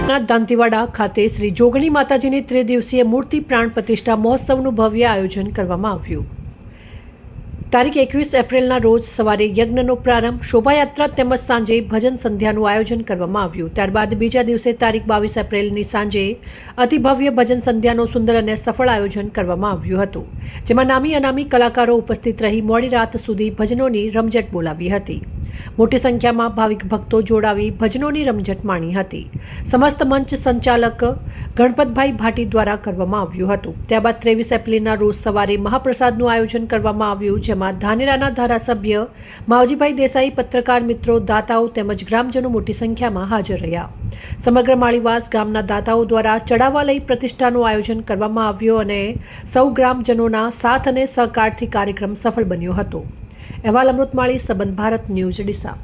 દાંતીવાડા ખાતે શ્રી જોગણી માતાજીની ત્રિદિવસીય મૂર્તિ પ્રાણ પ્રતિષ્ઠા મહોત્સવનું ભવ્ય આયોજન કરવામાં આવ્યું। તારીખ 21 એપ્રિલના રોજ સવારે યજ્ઞનો પ્રારંભ, શોભાયાત્રા તેમજ સાંજે ભજન સંધ્યાનું આયોજન કરવામાં આવ્યું। ત્યારબાદ બીજા દિવસે તારીખ 22 એપ્રિલની સાંજે અતિભવ્ય ભજન સંધ્યાનું સુંદર અને સફળ આયોજન કરવામાં આવ્યું હતું, જેમાં નામી અનામી કલાકારો ઉપસ્થિત રહી મોડી રાત સુધી ભજનોની રમઝટ બોલાવી હતી। મોટી સંખ્યામાં ભાવિક ભક્તો જોડાવી ભજનોની રમઝટ માણી હતી। સમસ્ત મંચ સંચાલક ગણપતભાઈ ભાટી દ્વારા કરવામાં આવ્યું હતું। ત્યારબાદ 23 એપ્રિલના રોજ સવારે મહાપ્રસાદનું આયોજન કરવામાં આવ્યું, જેમાં ધાનેરાના ધારાસભ્ય માવજીભાઈ દેસાઈ, પત્રકાર મિત્રો, દાતાઓ તેમજ ગ્રામજનો મોટી સંખ્યામાં હાજર રહ્યા। સમગ્ર માળીવાસ ગામના દાતાઓ દ્વારા ચડાવવા લઈ પ્રતિષ્ઠાનું આયોજન કરવામાં આવ્યું અને સૌ ગ્રામજનોના સાથ અને સહકારથી કાર્યક્રમ સફળ બન્યો હતો। અહેવાલ અમૃતમાળી, સંબંધ ભારત ન્યૂઝ, ડીસા।